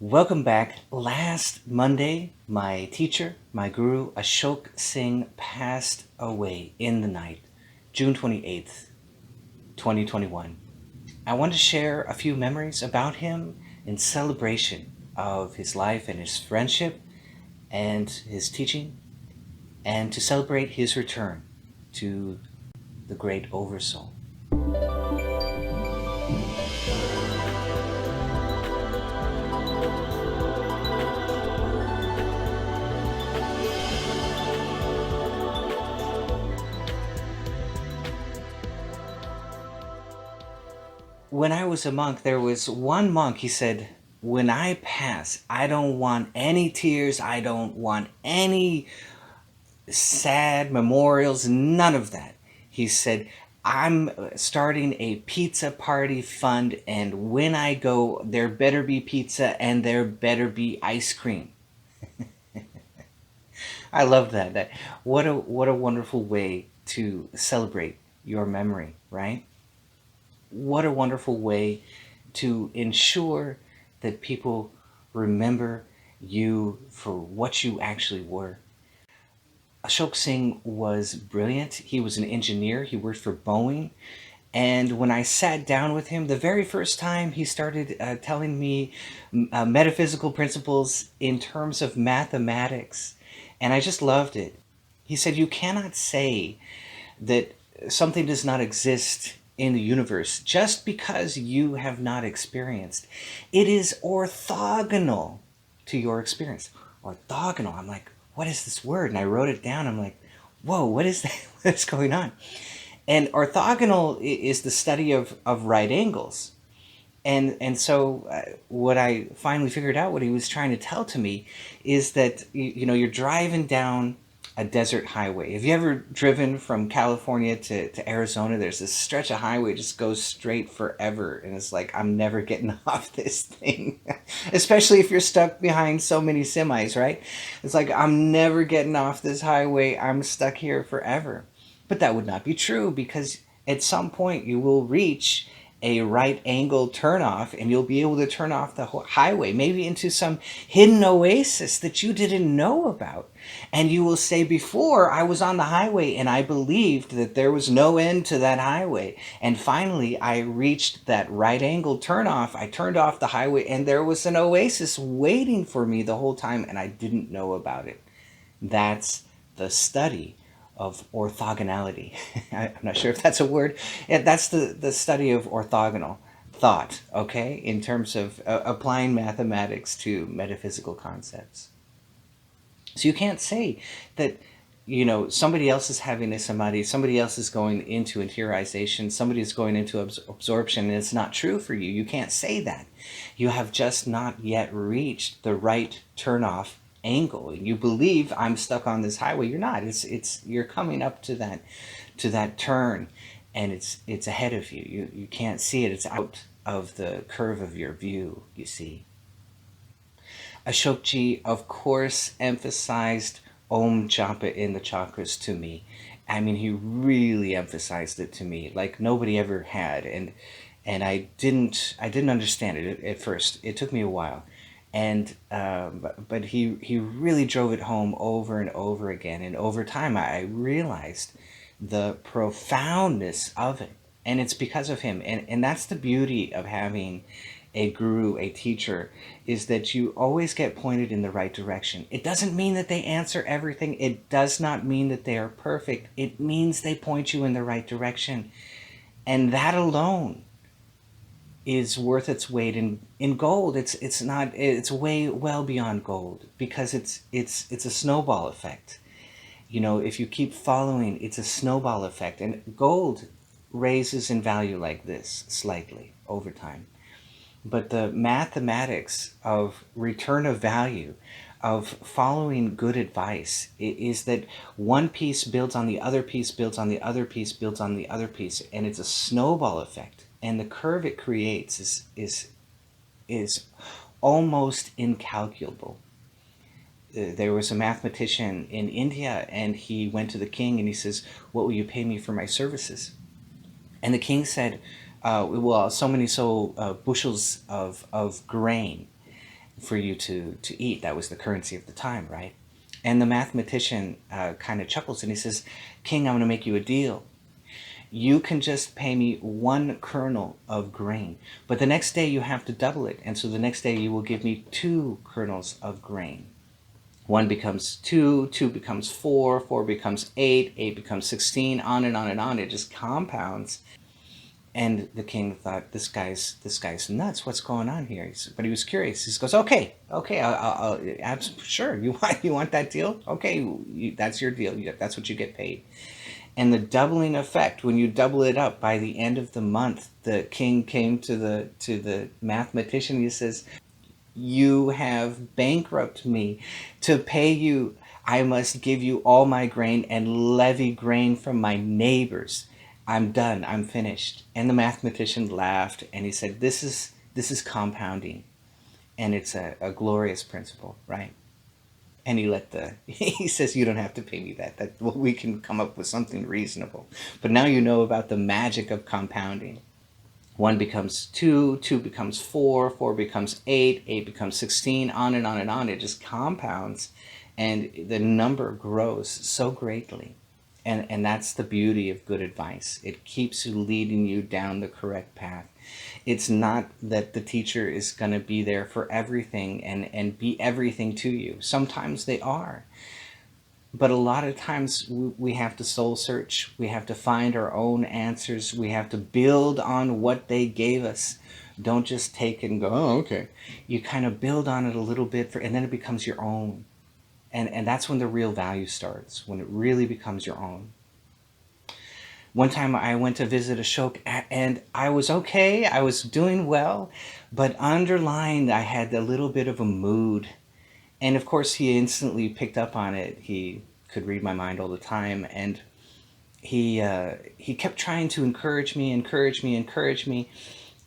Welcome back. Last Monday, my teacher, my guru, Ashok Singh, passed away in the night, June 28th, 2021. I want to share a few memories about him in celebration of his life and his friendship and his teaching, and to celebrate his return to the great Oversoul. When I was a monk, there was one monk, he said, when I pass, I don't want any tears, I don't want any sad memorials, none of that. He said, I'm starting a pizza party fund, and when I go, there better be pizza and there better be ice cream. I love that. What a wonderful way to celebrate your memory, right? What a wonderful way to ensure that people remember you for what you actually were. Ashok Singh was brilliant. He was an engineer. He worked for Boeing. And when I sat down with him, the very first time he started telling me metaphysical principles in terms of mathematics. And I just loved it. He said, you cannot say that something does not exist in the universe just because you have not experienced. It is orthogonal to your experience. Orthogonal. I'm like, what is this word? And I wrote it down. I'm like, whoa, what is that? What's going on? And orthogonal is the study of right angles. And so what I finally figured out, what he was trying to tell to me, is that you're driving down a desert highway. Have you ever driven from California to Arizona? There's this stretch of highway just goes straight forever, and it's like, I'm never getting off this thing. Especially if you're stuck behind so many semis, right? It's like, I'm never getting off this highway. I'm stuck here forever. But that would not be true, because at some point you will reach a right angle turnoff, and you'll be able to turn off the highway, maybe into some hidden oasis that you didn't know about. And you will say, before I was on the highway and I believed that there was no end to that highway. And finally I reached that right angle turnoff. I turned off the highway and there was an oasis waiting for me the whole time, and I didn't know about it. That's the study of orthogonality. I'm not sure if that's a word. Yeah, that's the study of orthogonal thought, okay, in terms of applying mathematics to metaphysical concepts. So you can't say that, somebody else is having a samadhi, somebody else is going into interiorization, somebody is going into absorption, and it's not true for you. You can't say that. You have just not yet reached the right turnoff angle. You believe I'm stuck on this highway. You're not. You're coming up to that turn, and it's ahead of you. You can't see it. It's out of the curve of your view, you see. Ashokji, of course, emphasized Om Japa in the chakras to me. I mean, he really emphasized it to me like nobody ever had, and I didn't understand it at first. It took me a while, and but he really drove it home over and over again, and over time I realized the profoundness of it, and it's because of him, and that's the beauty of having a guru, a teacher, is that you always get pointed in the right direction. It doesn't mean that they answer everything. It does not mean that they are perfect. It means they point you in the right direction, and that alone is worth its weight in gold. It's way well beyond gold, because it's a snowball effect. If you keep following, it's a snowball effect, and gold raises in value like this slightly over time. But the mathematics of return of value, of following good advice, is that one piece builds on the other piece, builds on the other piece, builds on the other piece, and it's a snowball effect. And the curve it creates is almost incalculable. There was a mathematician in India, and he went to the king and he says, "What will you pay me for my services?" And the king said, well, so many bushels of grain. for you to eat. That was the currency of the time, right? And the mathematician kind of chuckles and he says, King, I'm going to make you a deal. You can just pay me 1 kernel of grain, but the next day you have to double it. And so the next day you will give me 2 kernels of grain. 1 becomes 2, 2 becomes 4, 4 becomes 8, 8 becomes 16, on and on and on. It just compounds. And the king thought, this guy's nuts. What's going on here? But he was curious. He goes, okay, sure. You want that deal? Okay, that's your deal. That's what you get paid. And the doubling effect, when you double it up, by the end of the month, the king came to the mathematician. He says, you have bankrupted me. To pay you, I must give you all my grain and levy grain from my neighbors. I'm done. I'm finished. And the mathematician laughed and he said, this is compounding. And it's a glorious principle, right? And he says, you don't have to pay me that. Well, we can come up with something reasonable. But now you know about the magic of compounding. 1 becomes 2, 2 becomes 4, 4 becomes 8, 8 becomes 16, on and on and on. It just compounds and the number grows so greatly. And that's the beauty of good advice. It keeps leading you down the correct path. It's not that the teacher is going to be there for everything and be everything to you. Sometimes they are. But a lot of times we have to soul search. We have to find our own answers. We have to build on what they gave us. Don't just take it and go, oh, okay. You kind of build on it a little bit, and then it becomes your own. And that's when the real value starts, when it really becomes your own. One time I went to visit Ashok and I was okay, I was doing well, but underlying I had a little bit of a mood. And of course he instantly picked up on it. He could read my mind all the time, and he kept trying to encourage me.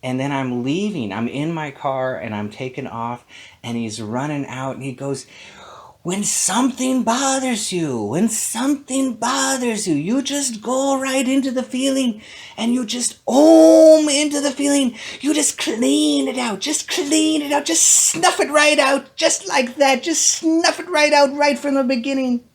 And then I'm leaving, I'm in my car and I'm taking off, and he's running out and he goes, when something bothers you, you just go right into the feeling and you just into the feeling. You just clean it out. Just snuff it right out. Just like that. Just snuff it right out right from the beginning.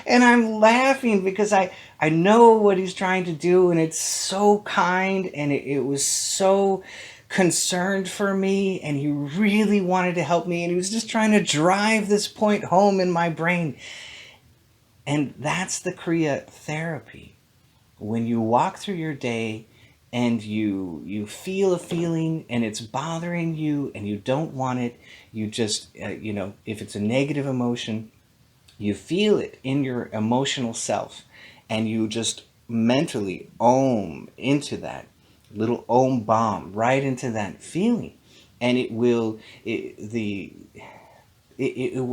And I'm laughing because I know what he's trying to do, and it's so kind, and it was so concerned for me, and he really wanted to help me, and he was just trying to drive this point home in my brain. And that's the Kriya therapy. When you walk through your day and you feel a feeling and it's bothering you and you don't want it, you just if it's a negative emotion, you feel it in your emotional self and you just mentally into that little bomb right into that feeling, and it will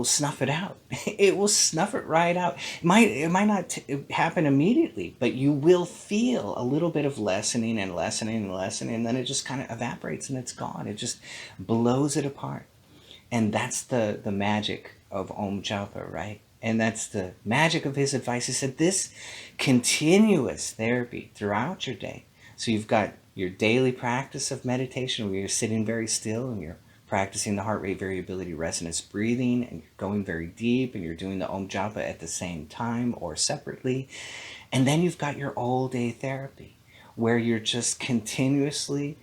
snuff it out. It will snuff it right out. It might not happen immediately, but you will feel a little bit of lessening, and then it just kind of evaporates and it's gone. It just blows it apart. And that's the magic of Om Japa, right? And that's the magic of his advice. He said this continuous therapy throughout your day. So you've got your daily practice of meditation where you're sitting very still and you're practicing the heart rate variability resonance breathing, and you're going very deep, and you're doing the Om Japa at the same time or separately. And then you've got your all day therapy where you're just continuously,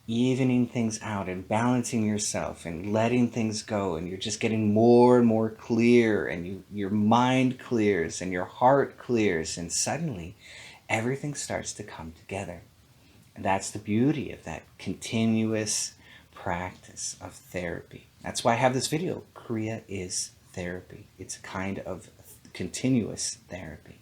evening things out and balancing yourself and letting things go, and you're just getting more and more clear, and your mind clears and your heart clears, and suddenly everything starts to come together. And that's the beauty of that continuous practice of therapy. That's why I have this video. Kriya is therapy. It's a kind of continuous therapy.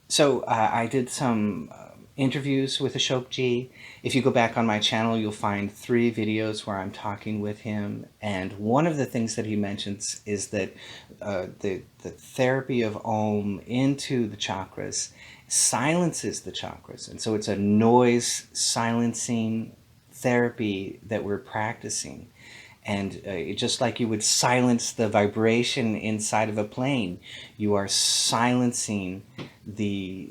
So I did some interviews with Ashok Ji. If you go back on my channel, you'll find 3 videos where I'm talking with him. And one of the things that he mentions is that the therapy of Om into the chakras silences the chakras. And so it's a noise silencing therapy that we're practicing. And just like you would silence the vibration inside of a plane, you are silencing the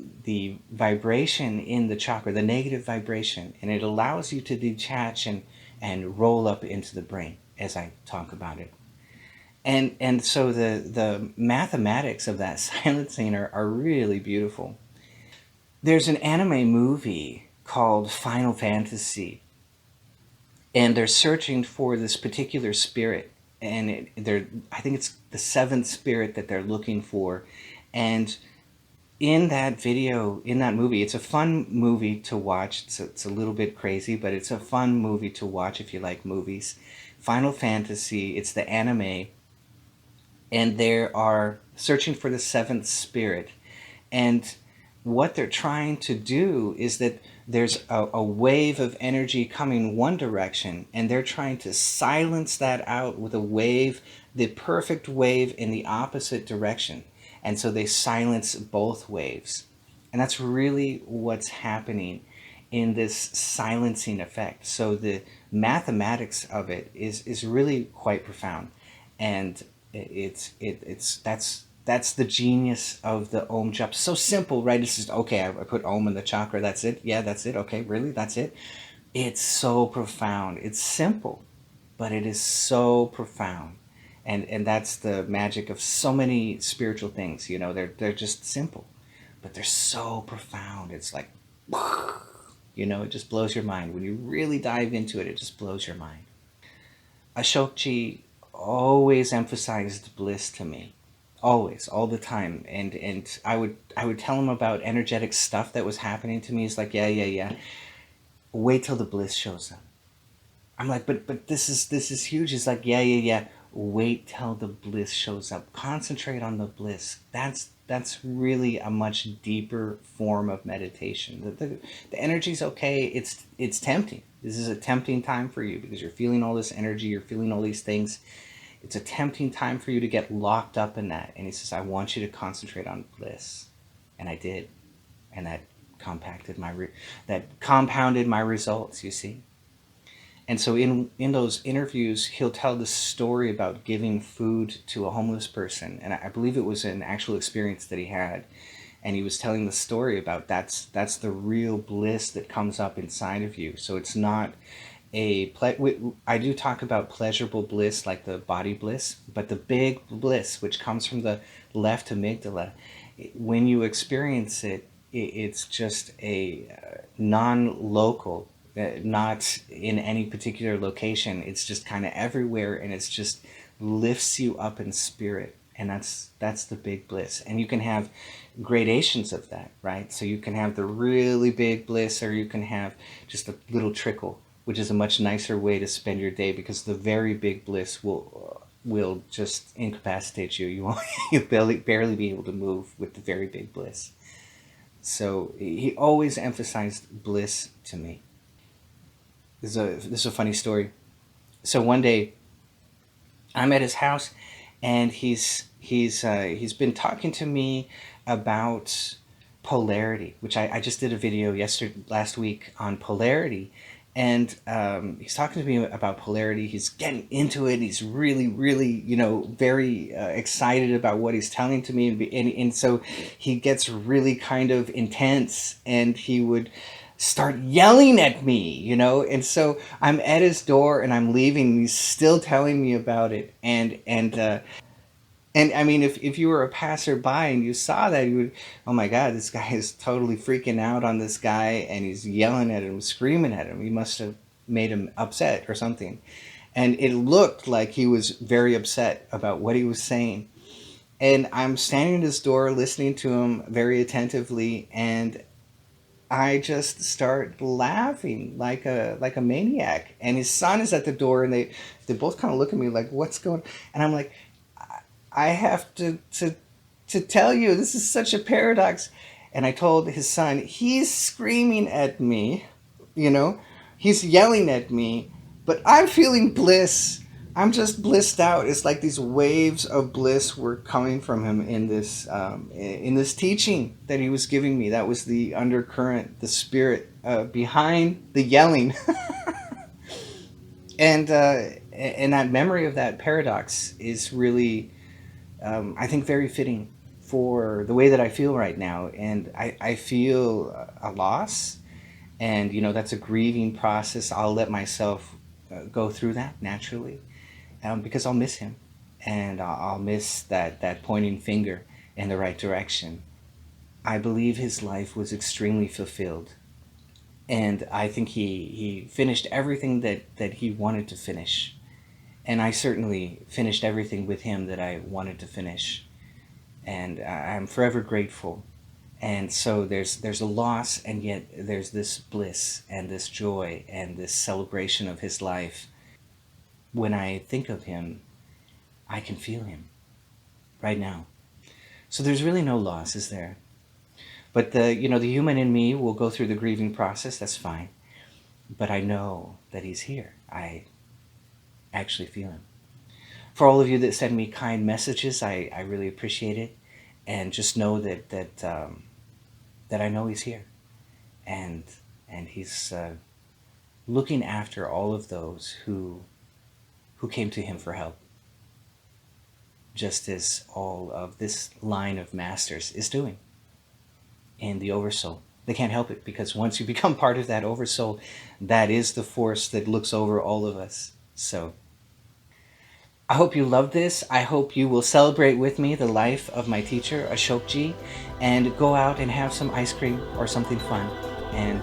vibration in the chakra, the negative vibration, and it allows you to detach and and roll up into the brain as I talk about it. And so the mathematics of that silencing are really beautiful. There's an anime movie called Final Fantasy, and they're searching for this particular spirit, and they're, I think it's the seventh spirit that they're looking for. And in that video, in that movie, it's a fun movie to watch. It's a little bit crazy, but it's a fun movie to watch if you like movies. Final Fantasy, it's the anime, and they are searching for the seventh spirit. And what they're trying to do is that there's a wave of energy coming one direction, and they're trying to silence that out with a wave, the perfect wave in the opposite direction. And so they silence both waves. And that's really what's happening in this silencing effect. So the mathematics of it is really quite profound. And that's the genius of the Om japa. So simple, right? It's just, okay, I put Om in the chakra, that's it. Yeah, that's it. Okay, really? That's it? It's so profound. It's simple, but it is so profound. And that's the magic of so many spiritual things. You know, they're just simple, but they're so profound. It's like, you know, it just blows your mind. When you really dive into it, it just blows your mind. Ashokji always emphasized bliss to me, always, all the time. And I would tell him about energetic stuff that was happening to me. He's like, yeah, wait till the bliss shows up. I'm like, but this is huge. He's like, yeah, wait till the bliss shows up. Concentrate on the bliss. That's really a much deeper form of meditation. The energy's okay. It's tempting. This is a tempting time for you because you're feeling all this energy, you're feeling all these things. It's a tempting time for you to get locked up in that. And he says, I want you to concentrate on bliss. And I did. And that compounded my results, you see. And so in those interviews, he'll tell the story about giving food to a homeless person. And I believe it was an actual experience that he had. And he was telling the story about that's the real bliss that comes up inside of you. So it's not I do talk about pleasurable bliss, like the body bliss, but the big bliss, which comes from the left amygdala, when you experience it, it's just a non-local, not in any particular location. It's just kind of everywhere, and it's just lifts you up in spirit. And that's the big bliss. And you can have gradations of that, right? So you can have the really big bliss, or you can have just a little trickle, which is a much nicer way to spend your day, because the very big bliss will just incapacitate you. You'll barely be able to move with the very big bliss. So he always emphasized bliss to me. This is a funny story. So one day, I'm at his house, and he's been talking to me about polarity, which I just did a video last week on polarity. And he's talking to me about polarity. He's getting into it. He's really, really, very excited about what he's telling to me. And so he gets really kind of intense, and he would start yelling at me, And so I'm at his door, and I'm leaving, and he's still telling me about it. And I mean, if you were a passerby and you saw that, you would, oh my God, this guy is totally freaking out on this guy, and he's yelling at him, screaming at him. He must have made him upset or something. And it looked like he was very upset about what he was saying. And I'm standing at his door listening to him very attentively, and I just start laughing like a maniac. And his son is at the door, and they both kind of look at me like, what's going on? And I'm like, I have to tell you, this is such a paradox. And I told his son, he's screaming at me, he's yelling at me, but I'm feeling bliss. I'm just blissed out. It's like these waves of bliss were coming from him in this teaching that he was giving me. That was the undercurrent, the spirit behind the yelling. And that memory of that paradox is really, I think, very fitting for the way that I feel right now. And I feel a loss, and that's a grieving process. I'll let myself go through that naturally, because I'll miss him, and I'll miss that pointing finger in the right direction. I believe his life was extremely fulfilled, and I think he finished everything that he wanted to finish. And I certainly finished everything with him that I wanted to finish. And I'm forever grateful. And so there's a loss, and yet there's this bliss and this joy and this celebration of his life. When I think of him, I can feel him right now. So there's really no loss, is there? But the human in me will go through the grieving process. That's fine. But I know that he's here. I actually feel him. For all of you that send me kind messages, I really appreciate it. And just know that I know he's here, and he's looking after all of those who came to him for help, just as all of this line of masters is doing in the Oversoul. They can't help it, because once you become part of that Oversoul, that is the force that looks over all of us. So I hope you love this. I hope you will celebrate with me the life of my teacher, Ashok ji, and go out and have some ice cream or something fun. And